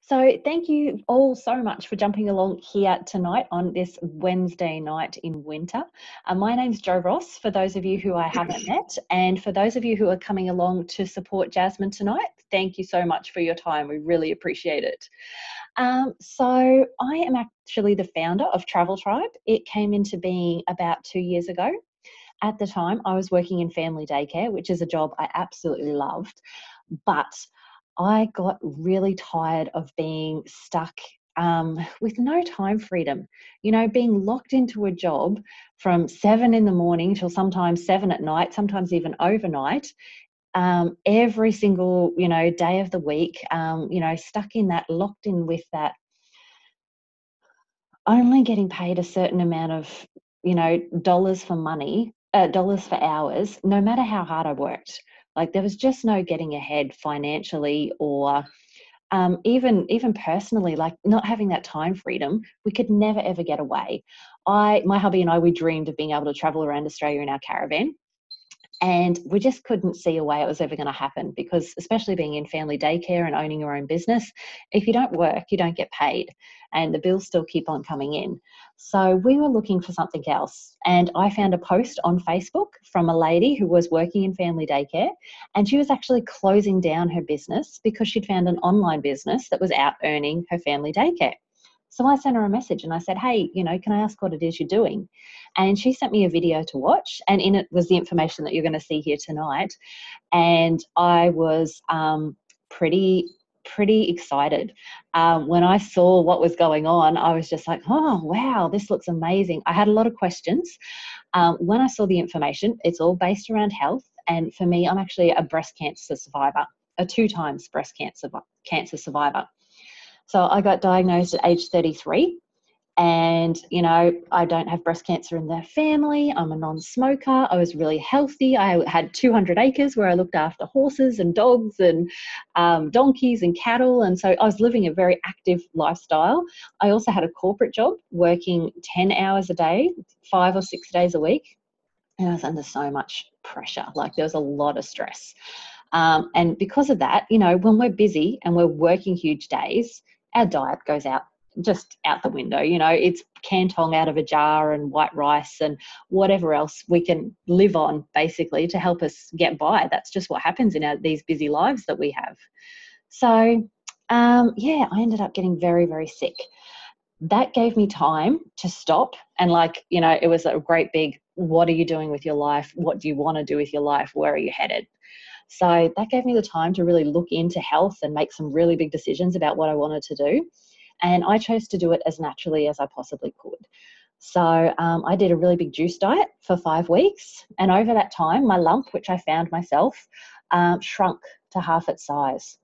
So, thank you all so much for jumping along here tonight on this Wednesday night in winter. My name's Jo Ross, for those of you who I haven't met, and for those of you who are coming along to support Jasmine tonight, thank you so much for your time. We really appreciate it. So, I am actually the founder of Travel Tribe. It came into being about 2 years ago. At the time, I was working in family daycare, which is a job I absolutely loved, but I got really tired of being stuck with no time freedom. You know, being locked into a job from 7 in the morning till sometimes 7 at night, sometimes even overnight, every single, day of the week, stuck in that, locked in with that, only getting paid a certain amount of, dollars for money, dollars for hours, no matter how hard I worked. Like there was just no getting ahead financially or even personally, like not having that time freedom. We could never ever get away. My hubby and I, we dreamed of being able to travel around Australia in our caravan. And we just couldn't see a way it was ever going to happen because, especially being in family daycare and owning your own business, if you don't work, you don't get paid and the bills still keep on coming in. So we were looking for something else. And I found a post on Facebook from a lady who was working in family daycare, and she was actually closing down her business because she'd found an online business that was out earning her family daycare. So I sent her a message and I said, hey, can I ask what it is you're doing? And she sent me a video to watch, and in it was the information that you're going to see here tonight. And I was pretty excited. When I saw what was going on, I was just like, oh, wow, this looks amazing. I had a lot of questions. When I saw the information, it's all based around health. And for me, I'm actually a breast cancer survivor, a 2 times breast cancer survivor. So I got diagnosed at age 33. And, I don't have breast cancer in the family. I'm a non-smoker. I was really healthy. I had 200 acres where I looked after horses and dogs and donkeys and cattle. And so I was living a very active lifestyle. I also had a corporate job working 10 hours a day, 5 or 6 days a week. And I was under so much pressure. Like there was a lot of stress. And because of that, when we're busy and we're working huge days, our diet goes just out the window. It's Canton out of a jar and white rice and whatever else we can live on, basically, to help us get by. That's just what happens in these busy lives that we have. So, I ended up getting very, very sick. That gave me time to stop and it was a great big, what are you doing with your life? What do you want to do with your life? Where are you headed? So that gave me the time to really look into health and make some really big decisions about what I wanted to do. And I chose to do it as naturally as I possibly could. So I did a really big juice diet for 5 weeks. And over that time, my lump, which I found myself, shrunk to half its size.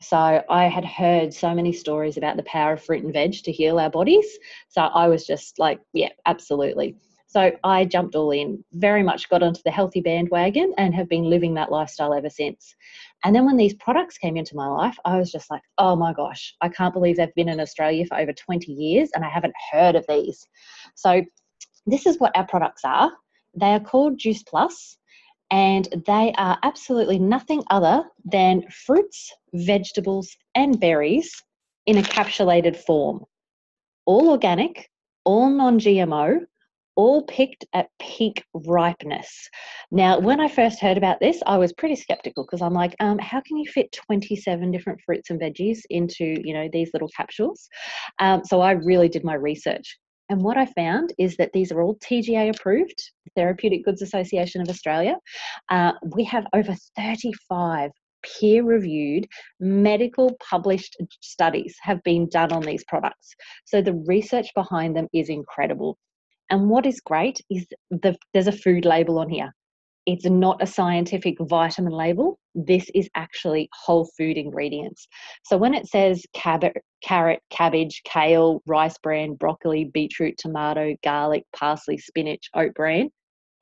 So I had heard so many stories about the power of fruit and veg to heal our bodies. So I was just like, yeah, absolutely. So I jumped all in, very much got onto the healthy bandwagon and have been living that lifestyle ever since. And then when these products came into my life, I was just like, oh my gosh, I can't believe they've been in Australia for over 20 years and I haven't heard of these. So this is what our products are. They are called Juice Plus, and they are absolutely nothing other than fruits, vegetables, and berries in a capsulated form. All organic, all non-GMO, all picked at peak ripeness. Now, when I first heard about this, I was pretty skeptical because I'm like, how can you fit 27 different fruits and veggies into, these little capsules? So I really did my research. And what I found is that these are all TGA approved, Therapeutic Goods Association of Australia. We have over 35 peer-reviewed medical published studies have been done on these products. So the research behind them is incredible. And what is great is there's a food label on here. It's not a scientific vitamin label. This is actually whole food ingredients. So when it says carrot, cabbage, kale, rice bran, broccoli, beetroot, tomato, garlic, parsley, spinach, oat bran,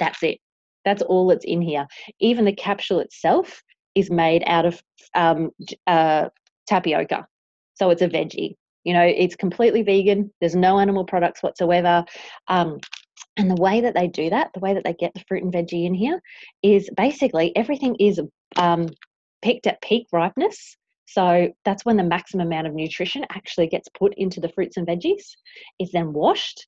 that's it. That's all that's in here. Even the capsule itself is made out of tapioca. So it's a veggie. It's completely vegan. There's no animal products whatsoever. And the way that they do that, the way that they get the fruit and veggie in here is basically everything is picked at peak ripeness. So that's when the maximum amount of nutrition actually gets put into the fruits and veggies. It's then washed,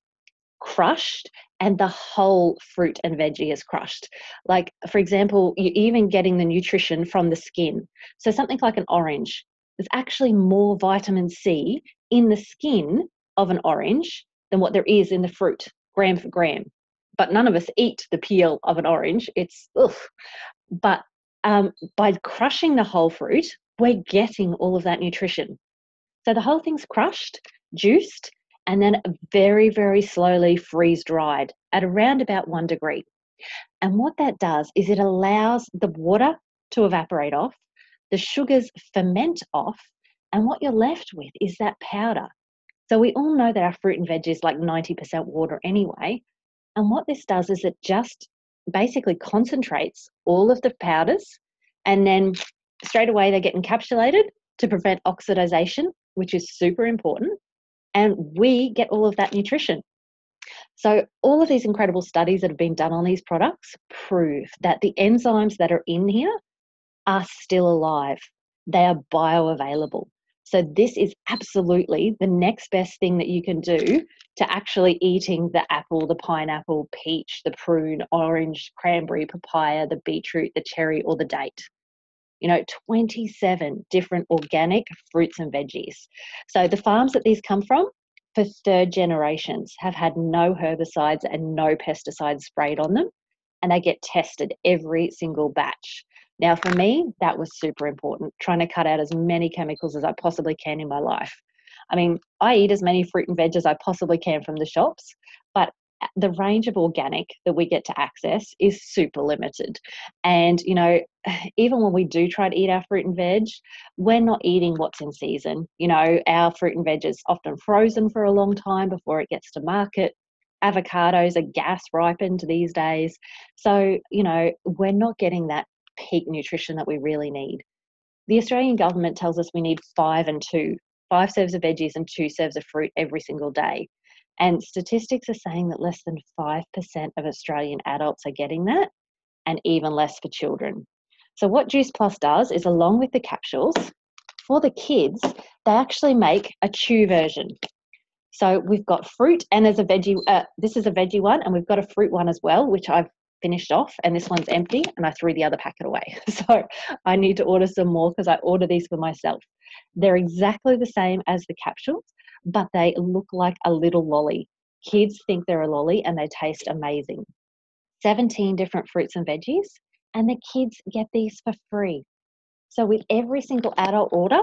crushed, and the whole fruit and veggie is crushed. Like, for example, you're even getting the nutrition from the skin. So something like an orange, there's actually more vitamin C in the skin of an orange than what there is in the fruit, gram for gram. But none of us eat the peel of an orange. It's, ugh. But by crushing the whole fruit, we're getting all of that nutrition. So the whole thing's crushed, juiced, and then very, very slowly freeze dried at around about 1 degree. And what that does is it allows the water to evaporate off, the sugars ferment off, and what you're left with is that powder. So we all know that our fruit and veg is like 90% water anyway. And what this does is it just basically concentrates all of the powders, and then straight away they get encapsulated to prevent oxidization, which is super important. And we get all of that nutrition. So all of these incredible studies that have been done on these products prove that the enzymes that are in here are still alive. They are bioavailable. So this is absolutely the next best thing that you can do to actually eating the apple, the pineapple, peach, the prune, orange, cranberry, papaya, the beetroot, the cherry, or the date. 27 different organic fruits and veggies. So the farms that these come from for third generations have had no herbicides and no pesticides sprayed on them, and they get tested every single batch. Now, for me, that was super important, trying to cut out as many chemicals as I possibly can in my life. I mean, I eat as many fruit and veg as I possibly can from the shops, but the range of organic that we get to access is super limited. And, even when we do try to eat our fruit and veg, we're not eating what's in season. Our fruit and veg is often frozen for a long time before it gets to market. Avocados are gas ripened these days. So, we're not getting that peak nutrition that we really need. The Australian government tells us we need 5 and 2, 5 serves of veggies and 2 serves of fruit every single day. And statistics are saying that less than 5% of Australian adults are getting that, and even less for children. So what Juice Plus does is, along with the capsules, for the kids, they actually make a chew version. So we've got fruit, and there's a veggie, this is a veggie one, and we've got a fruit one as well, which I've finished off, and this one's empty, and I threw the other packet away. So I need to order some more because I order these for myself. They're exactly the same as the capsules, but they look like a little lolly. Kids think they're a lolly, and they taste amazing. 17 different fruits and veggies, and the kids get these for free. So with every single adult order,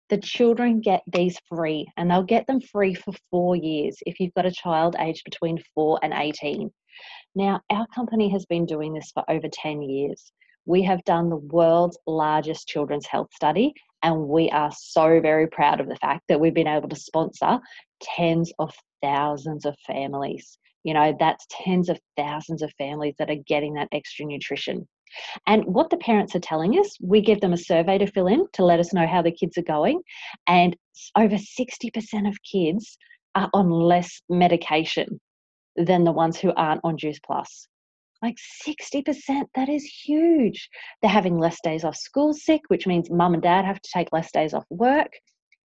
the children get these free, and they'll get them free for 4 years if you've got a child aged between 4 and 18. Now, our company has been doing this for over 10 years. We have done the world's largest children's health study, and we are so very proud of the fact that we've been able to sponsor tens of thousands of families. That's tens of thousands of families that are getting that extra nutrition. And what the parents are telling us, we give them a survey to fill in to let us know how the kids are going. And over 60% of kids are on less medication than the ones who aren't on Juice Plus. Like 60%, that is huge. They're having less days off school sick, which means mum and dad have to take less days off work.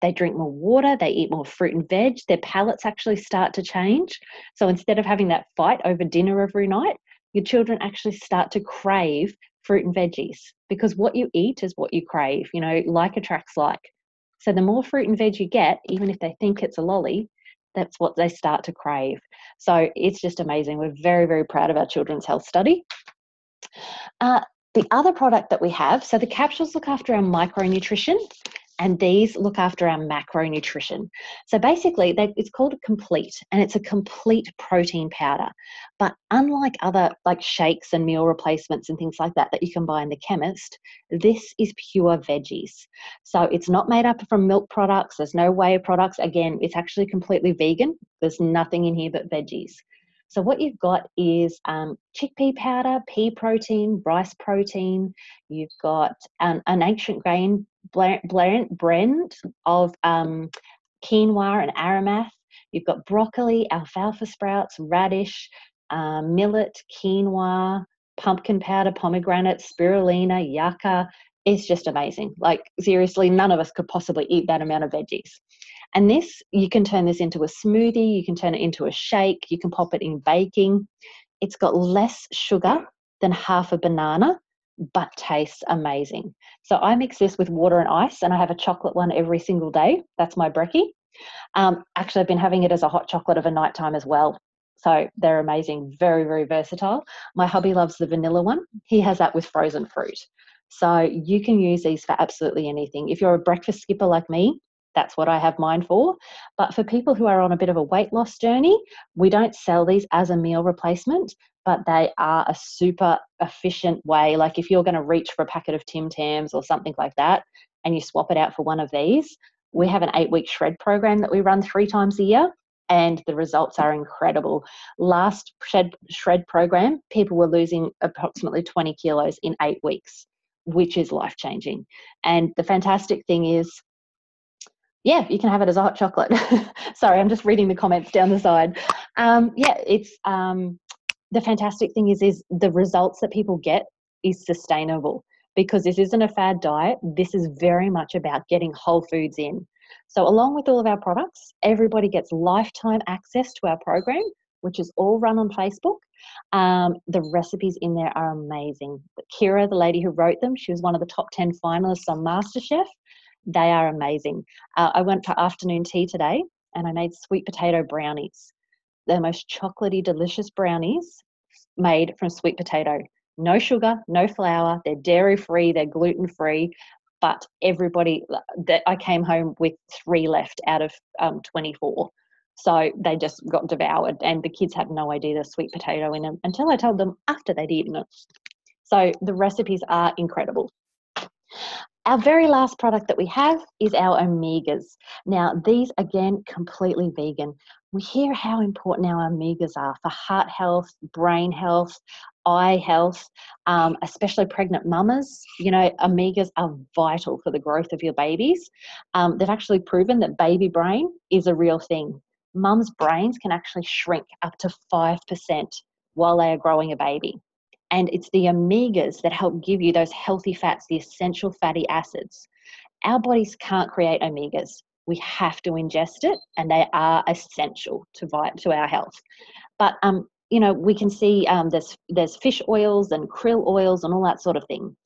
They drink more water, they eat more fruit and veg, their palates actually start to change. So instead of having that fight over dinner every night, your children actually start to crave fruit and veggies, because what you eat is what you crave, like attracts like. So the more fruit and veg you get, even if they think it's a lolly, that's what they start to crave. So it's just amazing. We're very, very proud of our children's health study. The other product that we have, so the capsules look after our micronutrition, and these look after our macronutrition. So basically, it's called a complete, and it's a complete protein powder. But unlike other like shakes and meal replacements and things like that you can buy in the chemist, this is pure veggies. So it's not made up from milk products. There's no whey products. Again, it's actually completely vegan. There's nothing in here but veggies. So what you've got is chickpea powder, pea protein, rice protein. You've got an ancient grain blend of quinoa and aramath. You've got broccoli, alfalfa sprouts, radish, millet, quinoa, pumpkin powder, pomegranate, spirulina, yucca. It's just amazing. Like, seriously, none of us could possibly eat that amount of veggies. And this, you can turn this into a smoothie, you can turn it into a shake, you can pop it in baking. It's got less sugar than half a banana, but tastes amazing. So I mix this with water and ice, and I have a chocolate one every single day. That's my brekkie. Actually, I've been having it as a hot chocolate of a nighttime as well. So they're amazing, very, very versatile. My hubby loves the vanilla one. He has that with frozen fruit. So you can use these for absolutely anything. If you're a breakfast skipper like me, that's what I have mine for. But for people who are on a bit of a weight loss journey, we don't sell these as a meal replacement, but they are a super efficient way. Like if you're going to reach for a packet of Tim Tams or something like that, and you swap it out for one of these, we have an 8-week shred program that we run 3 times a year, and the results are incredible. Last shred program, people were losing approximately 20 kilos in 8 weeks, which is life-changing. And the fantastic thing is, yeah, you can have it as a hot chocolate. Sorry, I'm just reading the comments down the side. The fantastic thing is the results that people get is sustainable, because this isn't a fad diet. This is very much about getting whole foods in. So along with all of our products, everybody gets lifetime access to our program, which is all run on Facebook. The recipes in there are amazing. Kira, the lady who wrote them, she was one of the top 10 finalists on MasterChef. They are amazing. I went for afternoon tea today and I made sweet potato brownies. The most chocolatey, delicious brownies made from sweet potato. No sugar, no flour. They're dairy-free, they're gluten-free. But everybody, that I came home with 3 left out of 24. So they just got devoured, and the kids had no idea there's sweet potato in them until I told them after they'd eaten it. So the recipes are incredible. Our very last product that we have is our omegas. Now, these, again, completely vegan. We hear how important our omegas are for heart health, brain health, eye health, especially pregnant mamas. You know, omegas are vital for the growth of your babies. They've actually proven that baby brain is a real thing. Mums' brains can actually shrink up to 5% while they are growing a baby. And it's the omegas that help give you those healthy fats, the essential fatty acids. Our bodies can't create omegas. We have to ingest it, and they are essential to our health. But we can see there's fish oils and krill oils and all that sort of thing.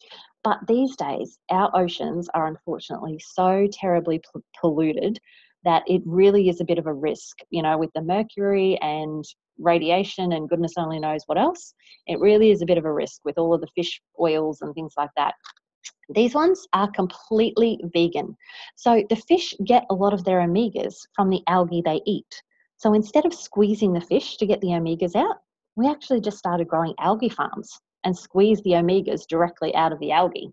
But these days, our oceans are unfortunately so terribly polluted that it really is a bit of a risk, with the mercury and radiation and goodness only knows what else. It really is a bit of a risk with all of the fish oils and things like that. These ones are completely vegan. So the fish get a lot of their omegas from the algae they eat. So instead of squeezing the fish to get the omegas out, we actually just started growing algae farms and squeeze the omegas directly out of the algae.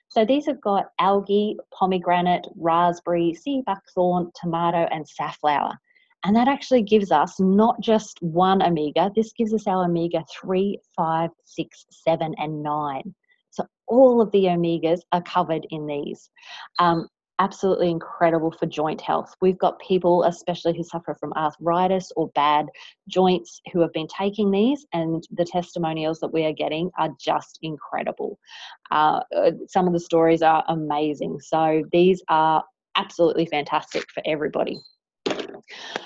So these have got algae, pomegranate, raspberry, sea buckthorn, tomato, and safflower. And that actually gives us not just one omega, this gives us our omega 3, 5, 6, 7, and 9. So all of the omegas are covered in these. Absolutely incredible for joint health. We've got people, especially who suffer from arthritis or bad joints, who have been taking these, and the testimonials that we are getting are just incredible. Some of the stories are amazing. So these are absolutely fantastic for everybody.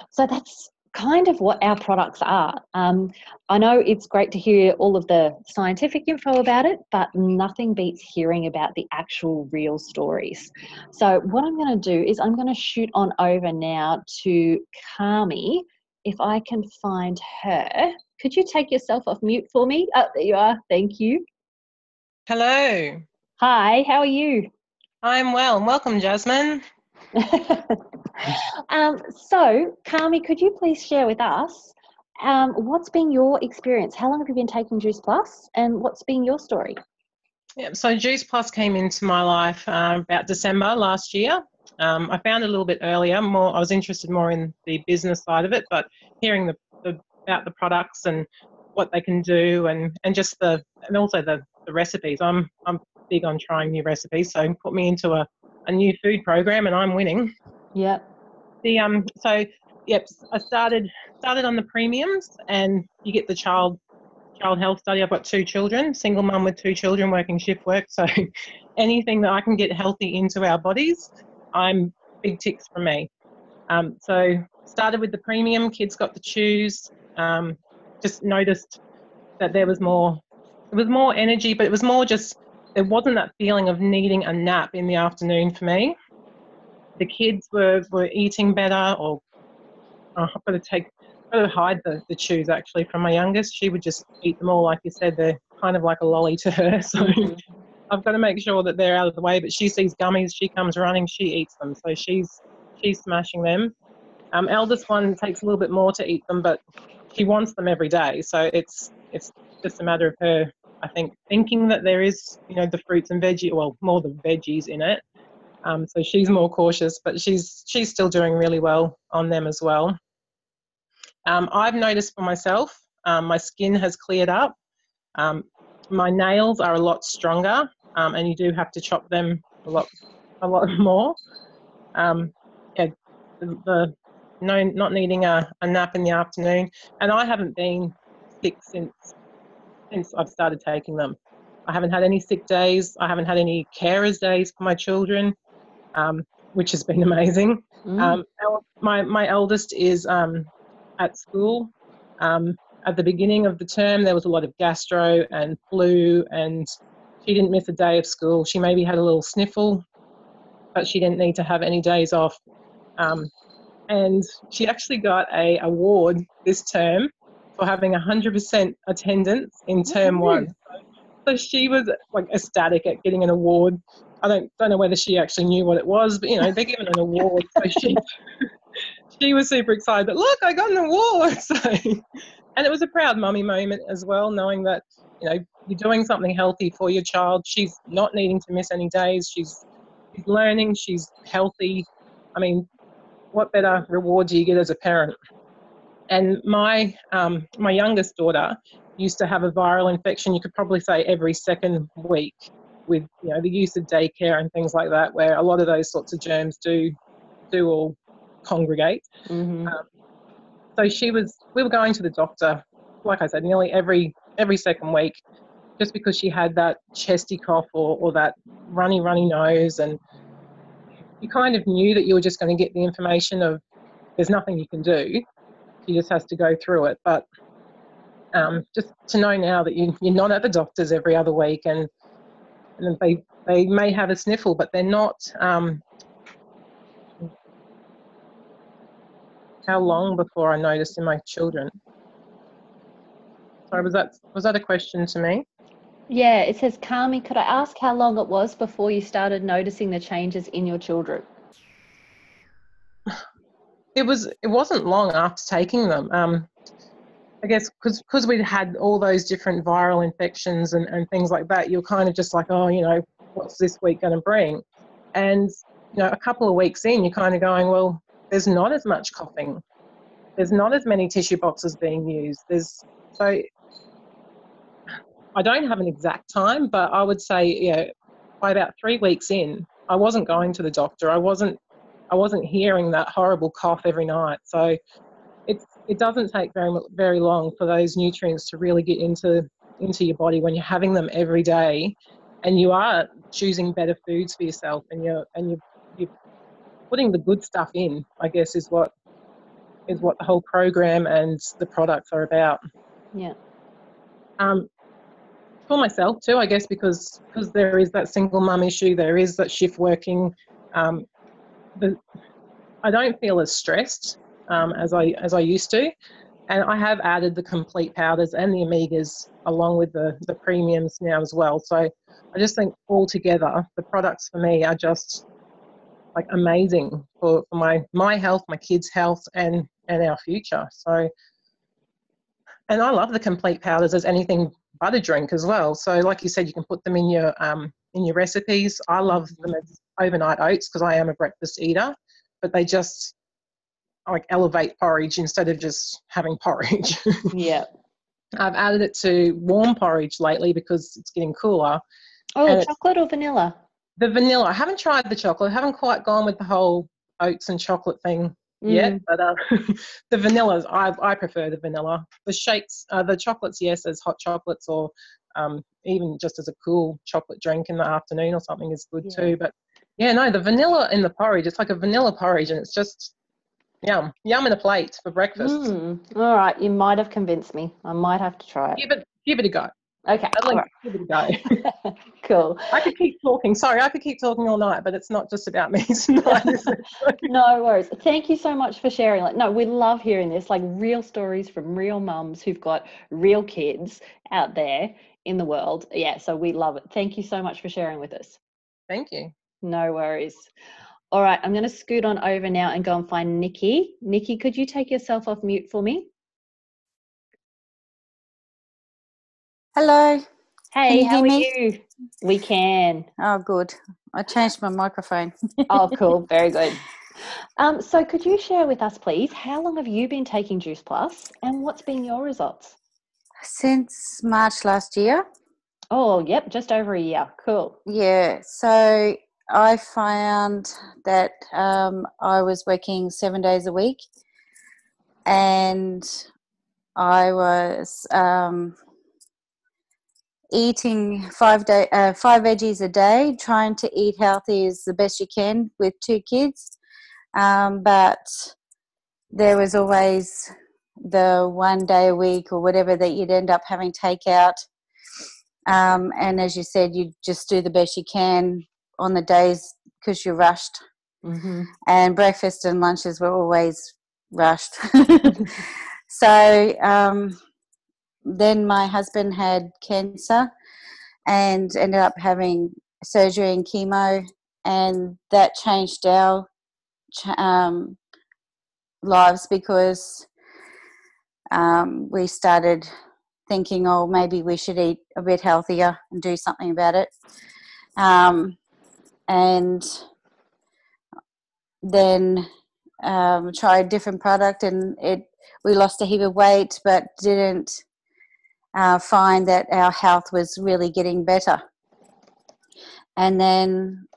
So that's kind of what our products are. I know it's great to hear all of the scientific info about it, but nothing beats hearing about the actual real stories. So what I'm going to do is I'm going to shoot on over now to Kami. If I can find her. Could you take yourself off mute for me? Oh, there you are. Thank you. Hello. Hi, how are you? I'm well. Welcome, Jasmine. So, Kami, could you please share with us what's been your experience? How long have you been taking Juice Plus, and what's been your story? Yeah, so Juice Plus came into my life about December last year. I found it a little bit earlier. I was interested more in the business side of it, but hearing about the products and what they can do, and just and also the recipes. I'm big on trying new recipes, so put me into a new food program, and I'm winning. Yep. I started on the premiums, and you get the child health study. I've got 2 children, single mum with 2 children, working shift work. So anything that I can get healthy into our bodies, I'm big ticks for me. So started with the premium, kids got to choose. Just noticed that there was more, it was more energy, but it was more just, there wasn't that feeling of needing a nap in the afternoon for me. The kids were eating better, or I've got to hide the chews actually from my youngest. She would just eat them all, like you said, they're kind of like a lolly to her. So I've got to make sure that they're out of the way, but she sees gummies, she comes running, she eats them. So she's smashing them. Eldest one takes a little bit more to eat them, but she wants them every day. So it's just a matter of her, I think, thinking that there is, the fruits and veggies, well, more the veggies in it. So she's more cautious, but she's still doing really well on them as well. I've noticed for myself, my skin has cleared up. My nails are a lot stronger, and you do have to chop them a lot more. Yeah, not needing a nap in the afternoon, and I haven't been sick since I've started taking them. I haven't had any sick days. I haven't had any carers days for my children, which has been amazing. My eldest is at school. At the beginning of the term, there was a lot of gastro and flu, and she didn't miss a day of school. She maybe had a little sniffle, but she didn't need to have any days off. And she actually got an award this term for having 100% attendance in term one. So she was like ecstatic at getting an award. I don't know whether she actually knew what it was, but they're given an award. So she was super excited that, look, I got an award. So, and it was a proud mummy moment as well, knowing that, you're doing something healthy for your child. She's not needing to miss any days. She's learning. She's healthy. I mean, what better reward do you get as a parent? And my youngest daughter used to have a viral infection, you could probably say every second week, with the use of daycare and things like that, where a lot of those sorts of germs do all congregate. So we were going to the doctor, like I said, nearly every second week, just because she had that chesty cough or that runny nose, and you kind of knew that you were just going to get the information of there's nothing you can do. She just has to go through it. But just to know now that you're not at the doctor's every other week, and they may have a sniffle, but they're not. How long before I noticed in my children? Sorry, was that a question to me? Yeah, it says, Kami, could I ask how long it was before you started noticing the changes in your children? It wasn't long after taking them. I guess because we'd had all those different viral infections and things like that, you're kind of just like, oh, what's this week going to bring? And, a couple of weeks in, you're kind of going, well, there's not as much coughing. There's not as many tissue boxes being used. So I don't have an exact time, but I would say, by about 3 weeks in, I wasn't going to the doctor. I wasn't hearing that horrible cough every night. So it doesn't take very long for those nutrients to really get into your body when you're having them every day, and you are choosing better foods for yourself, and you're putting the good stuff in, I guess, is what the whole program and the products are about. Yeah. For myself too, I guess, because there is that single mum issue, there is that shift working. I don't feel as stressed as I used to, and I have added the complete powders and the omegas along with the premiums now as well. So I just think altogether the products for me are just like amazing for my health, my kids' health, and our future. So, and I love the complete powders as anything but a drink as well. So like you said, you can put them in your recipes. I love them as overnight oats because I am a breakfast eater, but they just like elevate porridge instead of just having porridge. Yeah. I've added it to warm porridge lately because it's getting cooler. Oh, chocolate or vanilla? The vanilla. I haven't tried the chocolate. I haven't quite gone with the whole oats and chocolate thing yet, but the vanillas, I prefer the vanilla. The shakes, the chocolates, yes, as hot chocolates or Even just as a cool chocolate drink in the afternoon or something is good Yeah. too. But yeah, no, the vanilla in the porridge, it's like a vanilla porridge, and it's just yum in a plate for breakfast. All right, you might have convinced me. I might have to try it. Give it a go. Okay, At all least right. give it a go. Cool. I could keep talking. Sorry, I could keep talking all night, but it's not just about me tonight, is it? No worries. Thank you so much for sharing. Like, no, we love hearing this, like real stories from real mums who've got real kids out there in the world. Yeah, so we love it. Thank you so much for sharing with us. Thank you. No worries. All right, I'm going to scoot on over now and go and find Nikki. Nikki, could you take yourself off mute for me? Hello. Hey, Can you how hear are me? you? We can. Oh, good. I changed my microphone. Oh, cool. Very good. So could you share with us, please, how long have you been taking Juice Plus and what's been your results? Since March last year. Oh, yep, just over a year. Cool. Yeah. So I found that I was working 7 days a week, and I was eating 5 veggies a day, trying to eat healthy as the best you can with 2 kids. But there was always the 1 day a week or whatever that you'd end up having takeout. And as you said, you just do the best you can on the days because you're rushed. Mm-hmm. And breakfast and lunches were always rushed. So then my husband had cancer and ended up having surgery and chemo, and that changed our lives because we started thinking, oh, maybe we should eat a bit healthier and do something about it. And then tried a different product, and we lost a heap of weight, but didn't find that our health was really getting better. And then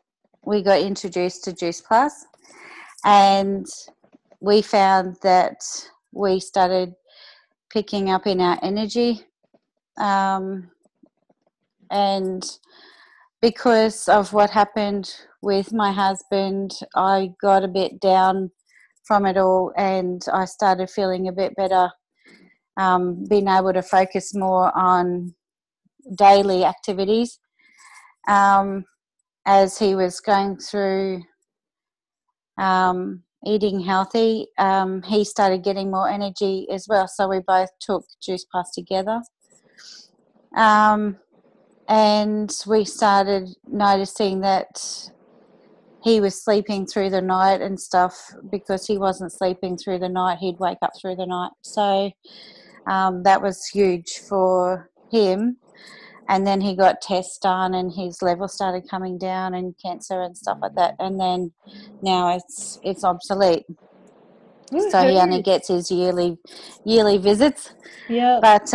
we got introduced to Juice Plus, and we found that we started picking up in our energy, and because of what happened with my husband, I got a bit down from it all, and I started feeling a bit better, being able to focus more on daily activities. As he was going through eating healthy, he started getting more energy as well. So we both took Juice Plus together. And we started noticing that he was sleeping through the night and stuff. Because he wasn't sleeping through the night, he'd wake up through the night. So that was huge for him. And then he got tests done and his level started coming down and cancer and stuff like that. And then now it's obsolete. So he only gets his yearly visits. Yeah. But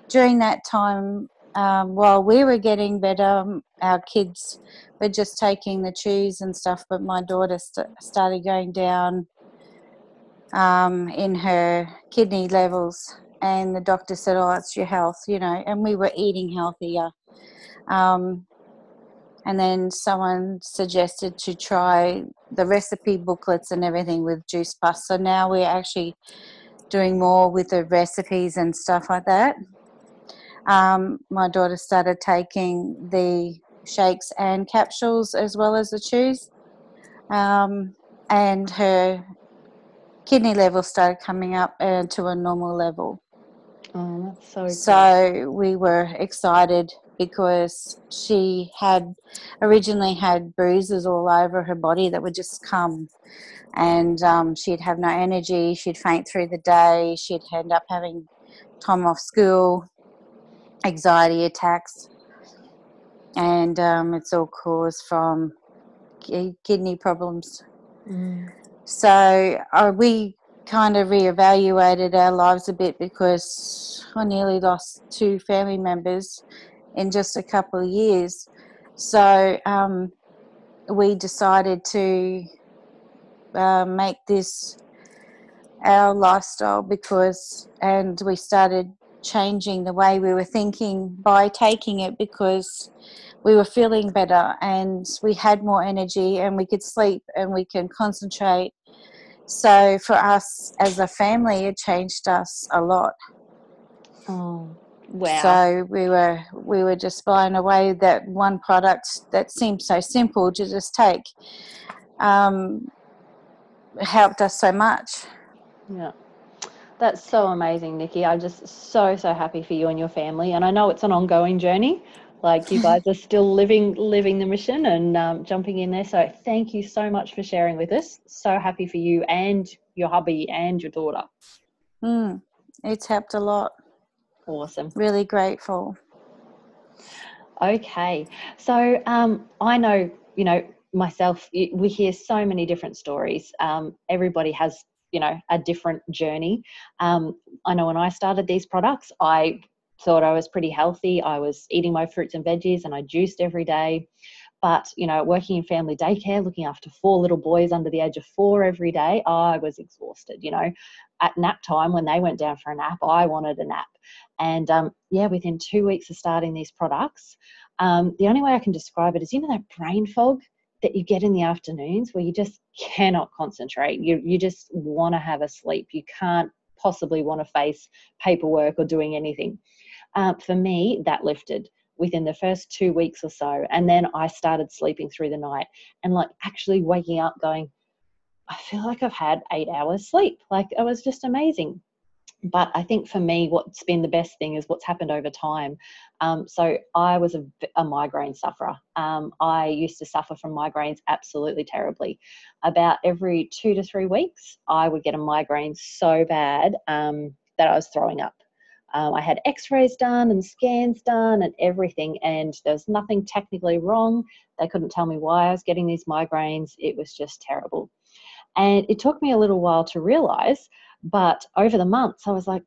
during that time, while we were getting better, our kids were just taking the chews and stuff. But my daughter started going down in her kidney levels. And the doctor said, oh, it's your health, and we were eating healthier. And then someone suggested to try the recipe booklets and everything with Juice Plus. So now we're actually doing more with the recipes and stuff like that. My daughter started taking the shakes and capsules as well as the chews. And her kidney level started coming up to a normal level. Oh, that's so good. So we were excited because she had originally had bruises all over her body that would just come, and she'd have no energy, she'd faint through the day, she'd end up having time off school, anxiety attacks, and it's all caused from kidney problems. So we kind of reevaluated our lives a bit because I nearly lost 2 family members in just a couple of years. So we decided to make this our lifestyle and we started changing the way we were thinking by taking it, because we were feeling better and we had more energy and we could sleep and we can concentrate. So for us as a family, it changed us a lot. Oh, wow. So we were just blown away that one product that seemed so simple to just take helped us so much. Yeah. That's so amazing, Nikki. I'm just so happy for you and your family. And I know it's an ongoing journey. Like, you guys are still living the mission and jumping in there. So thank you so much for sharing with us. So happy for you and your hubby and your daughter. It's helped a lot. Awesome. Really grateful. Okay. So I know, myself, we hear so many different stories. Everybody has, a different journey. I know when I started these products, I thought I was pretty healthy. I was eating my fruits and veggies and I juiced every day. But, working in family daycare, looking after 4 little boys under the age of 4 every day, I was exhausted. At nap time, when they went down for a nap, I wanted a nap. And within 2 weeks of starting these products, the only way I can describe it is, that brain fog that you get in the afternoons where you just cannot concentrate. You just want to have a sleep. You can't possibly want to face paperwork or doing anything. For me, that lifted within the first 2 weeks or so. And then I started sleeping through the night and actually waking up going, I feel like I've had 8 hours sleep. It was just amazing. But I think for me, what's been the best thing is what's happened over time. So I was a migraine sufferer. I used to suffer from migraines absolutely terribly. About every 2 to 3 weeks, I would get a migraine so bad that I was throwing up. I had x-rays done and scans done and everything, and there was nothing technically wrong. They couldn't tell me why I was getting these migraines. It was just terrible. And it took me a little while to realize, but over the months, I was like,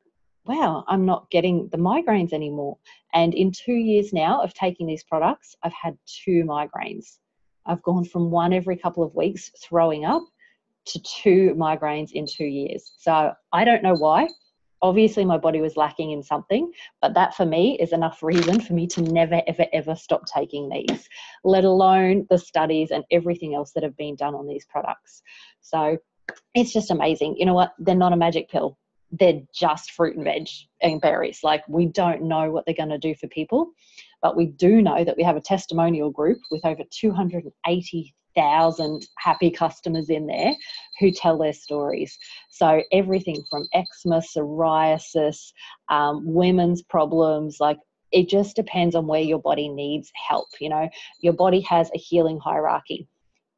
wow, I'm not getting the migraines anymore. And in 2 years now of taking these products, I've had 2 migraines. I've gone from 1 every couple of weeks throwing up to 2 migraines in 2 years. So I don't know why. Obviously, my body was lacking in something, but that for me is enough reason for me to never, ever, ever stop taking these, let alone the studies and everything else that have been done on these products. So it's just amazing. You know what? They're not a magic pill. They're just fruit and veg and berries. We don't know what they're going to do for people, but we do know that we have a testimonial group with over 280,000 happy customers in there who tell their stories. So everything from eczema, psoriasis, women's problems, it just depends on where your body needs help. Your body has a healing hierarchy.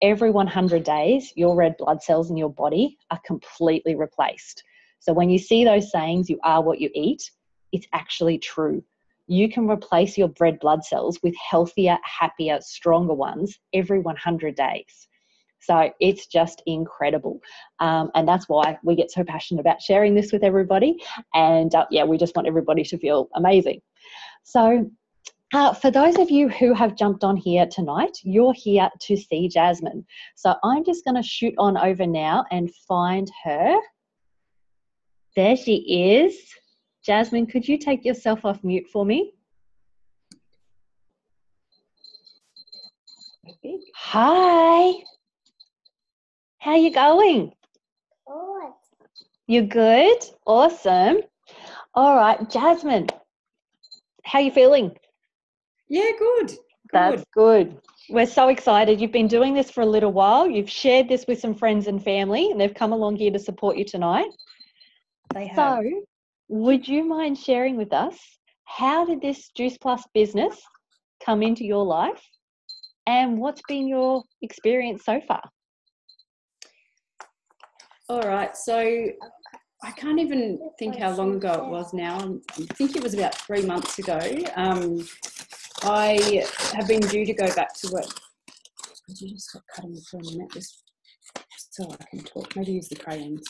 Every 100 days, your red blood cells in your body are completely replaced. So when you see those sayings, you are what you eat, it's actually true. You can replace your red blood cells with healthier, happier, stronger ones every 100 days. So it's just incredible. And that's why we get so passionate about sharing this with everybody. And we just want everybody to feel amazing. So for those of you who have jumped on here tonight, you're here to see Jasmine. So I'm just going to shoot on over now and find her. There she is. Jasmine, could you take yourself off mute for me? Hi. How you going? Good. You good? Awesome. All right, Jasmine, how you feeling? Yeah, good. That's good. We're so excited. You've been doing this for a little while. You've shared this with some friends and family, and they've come along here to support you tonight. They have. So, would you mind sharing with us, how did this Juice Plus business come into your life, and what's been your experience so far? All right. So I can't even think how long ago it was now. I think it was about 3 months ago. I have been due to go back to work. Could you just stop cutting me for a minute, just so I can talk? Maybe use the crayons.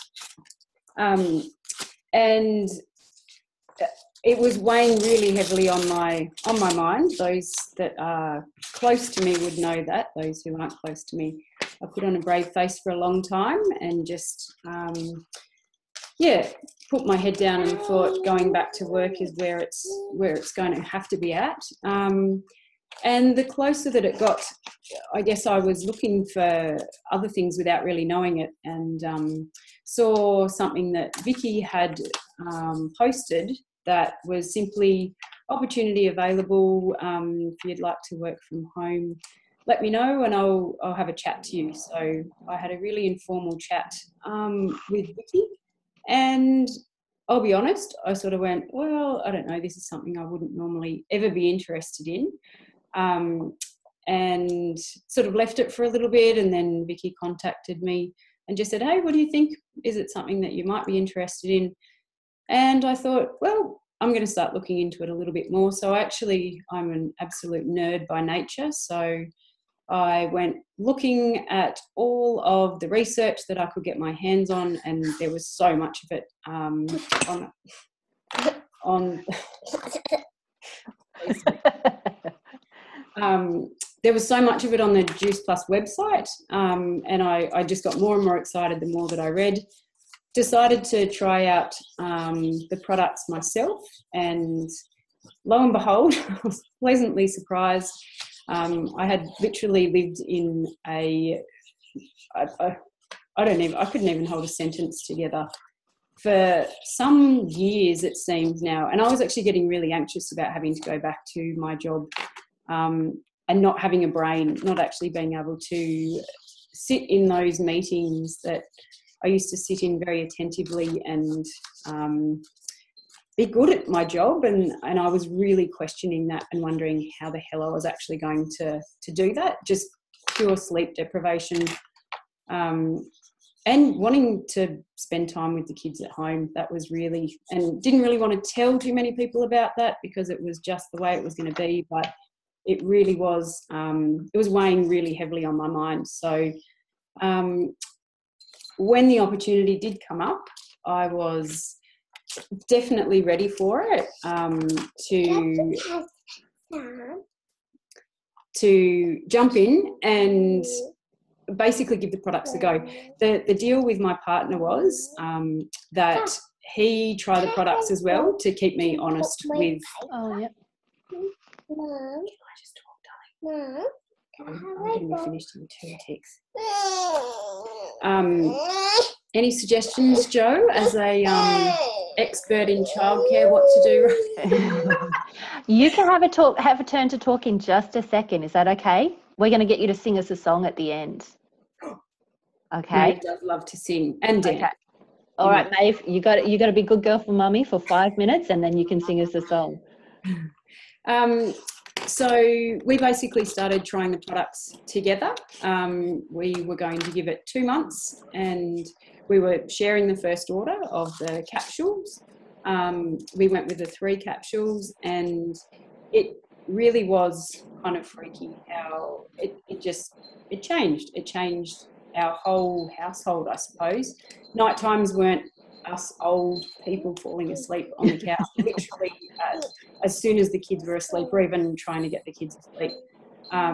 And it was weighing really heavily on my mind. Those that are close to me would know that. Those who aren't close to me, I put on a brave face for a long time and just yeah, put my head down and thought going back to work is where it's going to have to be at. And the closer that it got, I guess I was looking for other things without really knowing it, and saw something that Vicky had posted that was simply opportunity available. If you'd like to work from home, let me know and I'll have a chat to you. So I had a really informal chat with Vicky, and I'll be honest, I sort of went, well, I don't know, this is something I wouldn't normally ever be interested in. And sort of left it for a little bit, and then Vicky contacted me and just said, hey, what do you think? Is it something that you might be interested in? And I thought, well, I'm going to start looking into it a little bit more. So I'm an absolute nerd by nature. So I went looking at all of the research that I could get my hands on, and there was so much of it on there was so much of it on the Juice Plus website, and I just got more and more excited the more that I read. Decided to try out the products myself, and lo and behold, I was pleasantly surprised. I had literally lived in I couldn't even hold a sentence together for some years, it seems now. And I was actually getting really anxious about having to go back to my job and not having a brain, not actually being able to sit in those meetings that I used to sit in very attentively and be good at my job. And I was really questioning that and wondering how the hell I was actually going to do that. Just pure sleep deprivation. And wanting to spend time with the kids at home. That was really, and didn't really want to tell too many people about that because it was just the way it was going to be. But it really was, it was weighing really heavily on my mind. So when the opportunity did come up, I was definitely ready for it to jump in and basically give the products a go. The deal with my partner was that he tried the products as well to keep me honest with. Oh, yep. Mom, Can I just talk, darling? Mom, I'm getting finished in 2 ticks. Any suggestions, Joe, as a expert in childcare, what to do? You can have a turn to talk in just a second. Is that okay? We're going to get you to sing us a song at the end. Okay. Maeve does love to sing and dance. Okay. All right, Maeve, you got to be a good girl for mummy for 5 minutes, and then you can sing us a song. So we basically started trying the products together. We were going to give it 2 months, and we were sharing the first order of the capsules. We went with the 3 capsules, and it really was kind of freaky how it changed. It changed our whole household, I suppose. Night times weren't us old people falling asleep on the couch, literally as soon as the kids were asleep, or even trying to get the kids asleep. I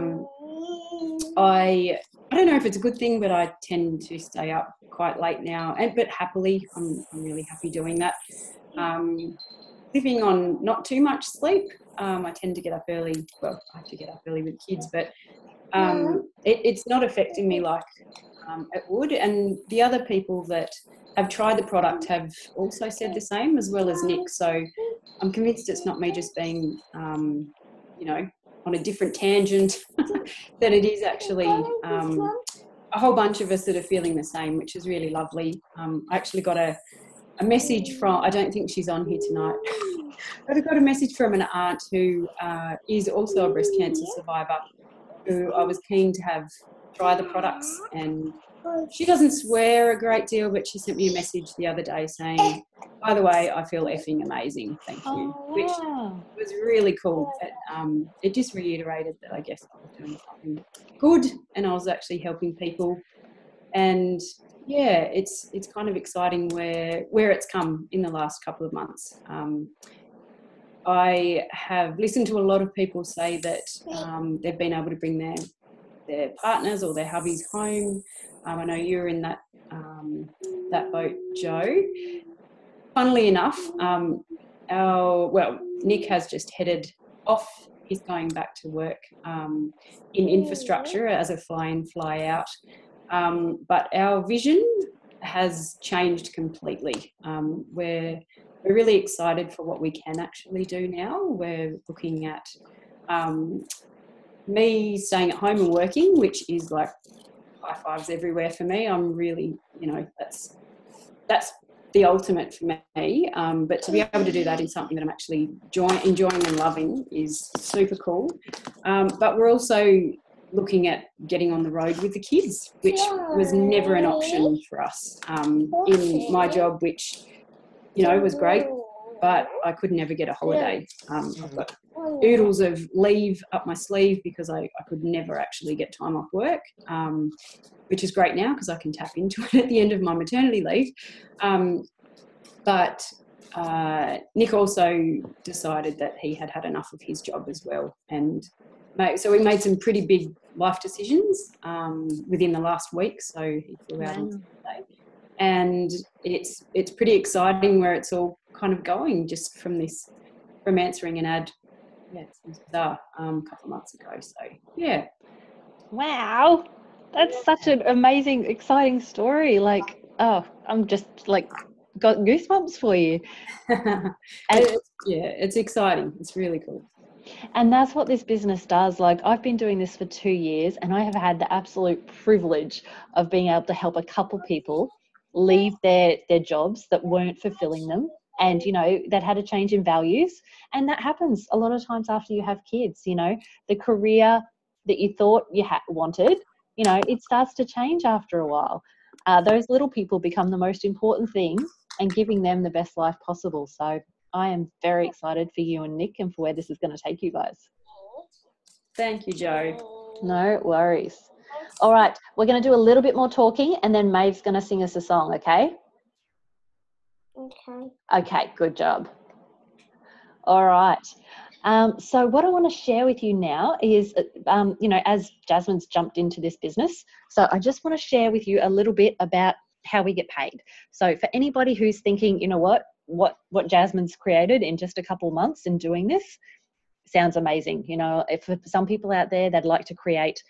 don't know if it's a good thing, but I tend to stay up quite late now, but happily, I'm really happy doing that. Living on not too much sleep, I tend to get up early. Well, I have to get up early with kids, but it's not affecting me like it would. And the other people that have tried the product have also said the same, as well as Nick. So I'm convinced it's not me just being, on a different tangent, that it is actually a whole bunch of us that are feeling the same, which is really lovely. I actually got a message from, I don't think she's on here tonight, but I got a message from an aunt who is also a breast cancer survivor, who I was keen to have try the products, and she doesn't swear a great deal, but she sent me a message the other day saying, by the way, I feel effing amazing, thank you. Oh, Which wow. was really cool. It just reiterated that I guess I was doing something good and I was actually helping people. And yeah, it's kind of exciting where it's come in the last couple of months. I have listened to a lot of people say that they've been able to bring their partners or their hubbies home. I know you're in that boat, Joe. funnily enough, Nick has just headed off. He's going back to work in infrastructure as a fly-in, fly-out. But our vision has changed completely. We're really excited for what we can actually do now. We're looking at me staying at home and working, which is like high fives everywhere for me. I'm really, that's the ultimate for me. But to be able to do that in something that I'm actually enjoying and loving is super cool. But we're also looking at getting on the road with the kids, which was never an option for us in my job, which, was great, but I could never get a holiday. I've got oodles of leave up my sleeve because I could never actually get time off work, which is great now because I can tap into it at the end of my maternity leave. But Nick also decided that he had had enough of his job as well. And so we made some pretty big life decisions within the last week. So he flew out on Sunday. And it's pretty exciting where it's all kind of going just from answering an ad. Yeah, it was bizarre a couple of months ago. So, yeah. Wow. That's such an amazing, exciting story. Like, oh, I'm just like got goosebumps for you. It's exciting. It's really cool. And that's what this business does. Like, I've been doing this for 2 years and I have had the absolute privilege of being able to help a couple people leave their jobs that weren't fulfilling them and, that had a change in values. And that happens a lot of times after you have kids, the career that you thought you wanted, it starts to change after a while. Those little people become the most important thing and giving them the best life possible. So I am very excited for you and Nick and for where this is going to take you guys. Thank you, Jo. No worries. All right, we're going to do a little bit more talking and then Maeve's going to sing us a song, okay? Okay, good job. All right. So what I want to share with you now is, as Jasmine's jumped into this business, so I just want to share with you a little bit about how we get paid. So for anybody who's thinking, what Jasmine's created in just a couple of months in doing this sounds amazing. If for some people out there, they'd like to create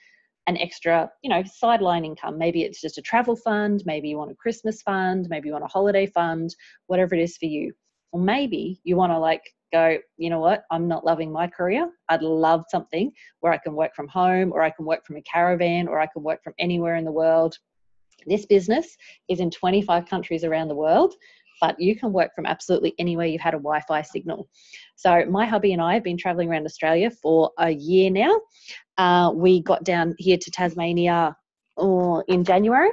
an extra, sideline income. Maybe it's just a travel fund. Maybe you want a Christmas fund. Maybe you want a holiday fund, whatever it is for you. Or maybe you want to go, you know what, I'm not loving my career. I'd love something where I can work from home, or I can work from a caravan, or I can work from anywhere in the world. This business is in 25 countries around the world, but you can work from absolutely anywhere you've had a Wi-Fi signal. So my hubby and I have been traveling around Australia for a year now. We got down here to Tasmania in January,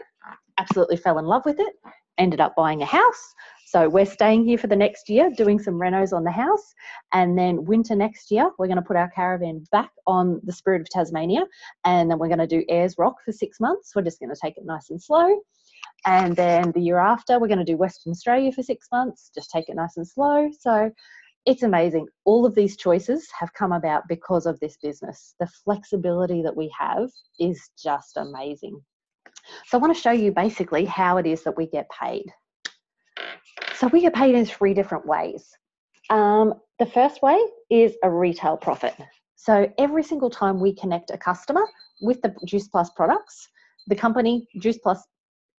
absolutely fell in love with it, ended up buying a house. So we're staying here for the next year, doing some renos on the house. And then winter next year, we're going to put our caravan back on the Spirit of Tasmania. And then we're going to do Ayers Rock for 6 months. We're just going to take it nice and slow. And then the year after, we're going to do Western Australia for 6 months, just take it nice and slow. So it's amazing. All of these choices have come about because of this business. The flexibility that we have is just amazing. So I want to show you basically how it is that we get paid. So we get paid in 3 different ways. The first way is a retail profit. So every single time we connect a customer with the Juice Plus products, the company, Juice Plus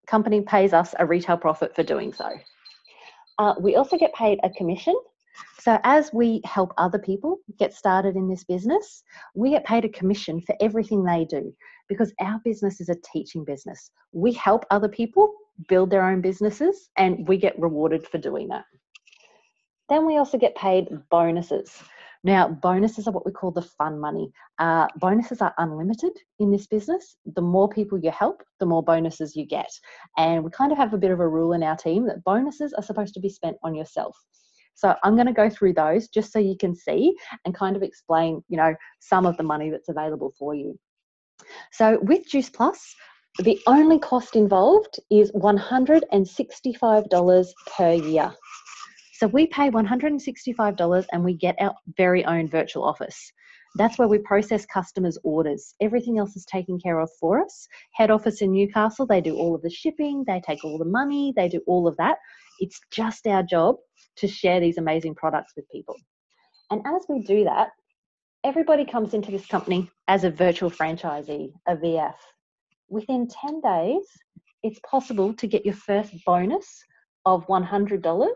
company, pays us a retail profit for doing so. We also get paid a commission. So as we help other people get started in this business, we get paid a commission for everything they do, because our business is a teaching business. We help other people build their own businesses and we get rewarded for doing that. Then we also get paid bonuses. Now, bonuses are what we call the fun money. Bonuses are unlimited in this business. The more people you help, the more bonuses you get. And we kind of have a bit of a rule in our team that bonuses are supposed to be spent on yourself. So I'm going to go through those just so you can see and kind of explain, some of the money that's available for you. So with Juice Plus, the only cost involved is $165 per year. So we pay $165 and we get our very own virtual office. That's where we process customers' orders. Everything else is taken care of for us. Head office in Newcastle, they do all of the shipping, they take all the money, they do all of that. It's just our job to share these amazing products with people. And as we do that, everybody comes into this company as a virtual franchisee, a VF. Within 10 days, it's possible to get your first bonus of $100.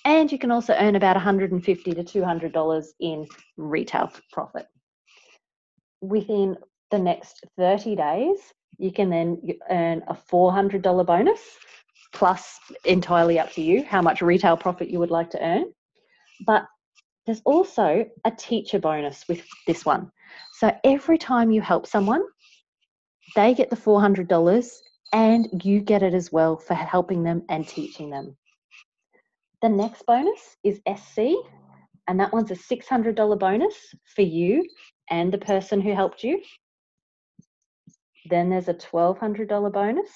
And you can also earn about $150 to $200 in retail profit. Within the next 30 days, you can then earn a $400 bonus, plus entirely up to you how much retail profit you would like to earn. But there's also a teacher bonus with this one. So every time you help someone, they get the $400 and you get it as well for helping them and teaching them. The next bonus is SC, and that one's a $600 bonus for you and the person who helped you. Then there's a $1,200 bonus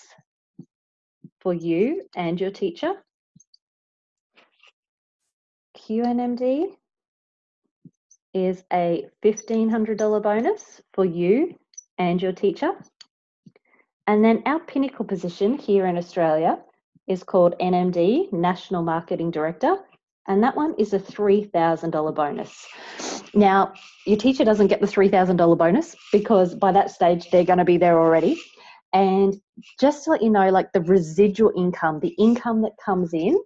for you and your teacher. QNMD is a $1,500 bonus for you and your teacher. And then our pinnacle position here in Australia is called NMD, National Marketing Director, and that one is a $3,000 bonus. Now, your teacher doesn't get the $3,000 bonus because by that stage they're going to be there already. And just to let you know, like the residual income, the income that comes in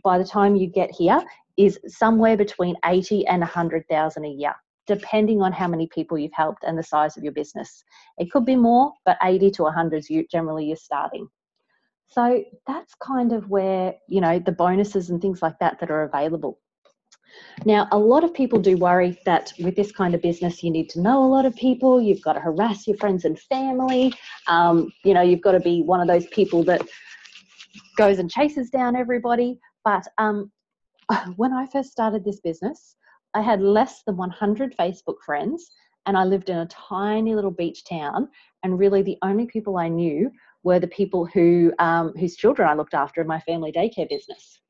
by the time you get here is somewhere between 80 and 100,000 a year, depending on how many people you've helped and the size of your business. It could be more, but 80 to 100 is generally you're starting. So that's kind of where, you know, the bonuses and things like that are available. Now, a lot of people do worry that with this kind of business, you need to know a lot of people. You've got to harass your friends and family. You know, you've got to be one of those people that goes and chases down everybody. But when I first started this business, I had less than 100 Facebook friends, and I lived in a tiny little beach town. And really the only people I knew were the people who whose children I looked after in my family daycare business.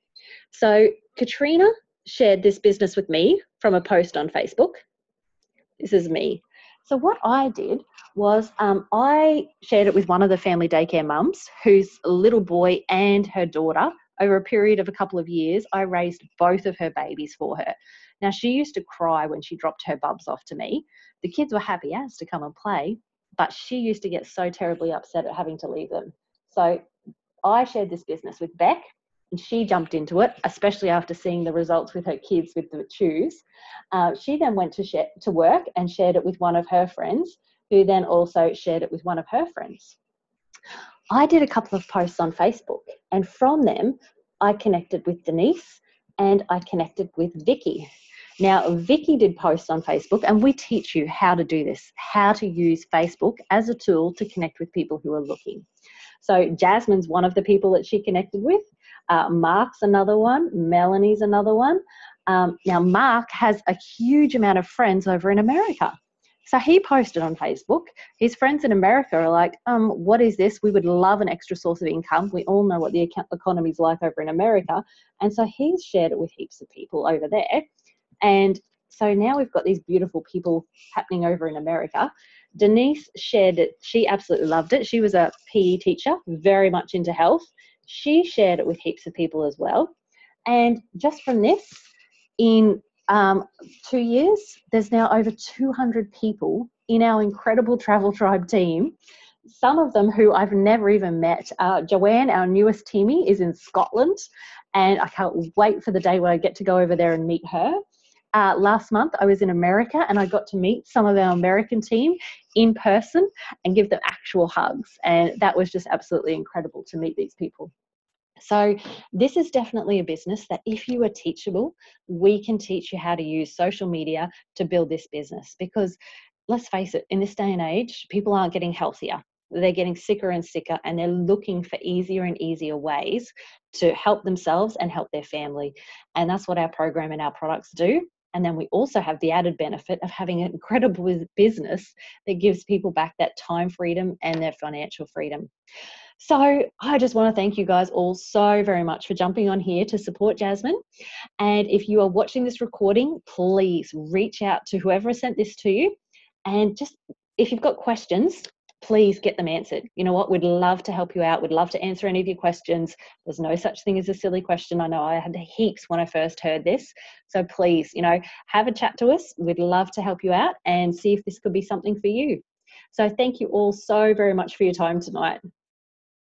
So Katrina shared this business with me from a post on Facebook. This is me. So what I did was I shared it with one of the family daycare mums whose little boy and her daughter, over a period of a couple of years, I raised both of her babies for her. Now, she used to cry when she dropped her bubs off to me. The kids were happy as to come and play, but she used to get so terribly upset at having to leave them. So I shared this business with Beck, and she jumped into it, especially after seeing the results with her kids with the chews. She then went to work and shared it with one of her friends, who then also shared it with one of her friends. I did a couple of posts on Facebook, and from them, I connected with Denise and I connected with Vicky. Now, Vicky did posts on Facebook, and we teach you how to do this, how to use Facebook as a tool to connect with people who are looking. So Jasmine's one of the people that she connected with. Mark's another one. Melanie's another one. Now, Mark has a huge amount of friends over in America. So he posted on Facebook. His friends in America are like, what is this? We would love an extra source of income. We all know what the economy is like over in America. And so he's shared it with heaps of people over there. And so now we've got these beautiful people happening over in America. Denise shared it. She absolutely loved it. She was a PE teacher, very much into health. She shared it with heaps of people as well. And just from this, in 2 years, there's now over 200 people in our incredible Travel Tribe team, some of them who I've never even met. Joanne, our newest teamie, is in Scotland, and I can't wait for the day when I get to go over there and meet her. Last month, I was in America, and I got to meet some of our American team in person and give them actual hugs, and that was just absolutely incredible to meet these people. So this is definitely a business that if you are teachable, we can teach you how to use social media to build this business, because let's face it, in this day and age, people aren't getting healthier. They're getting sicker and sicker, and they're looking for easier and easier ways to help themselves and help their family. And that's what our program and our products do. And then we also have the added benefit of having an incredible business that gives people back that time freedom and their financial freedom. So I just want to thank you guys all so very much for jumping on here to support Jasmine. And if you are watching this recording, please reach out to whoever sent this to you. And just, if you've got questions, please get them answered. You know what? We'd love to help you out. We'd love to answer any of your questions. There's no such thing as a silly question. I know I had heaps when I first heard this. So please, have a chat to us. We'd love to help you out and see if this could be something for you. So thank you all so very much for your time tonight.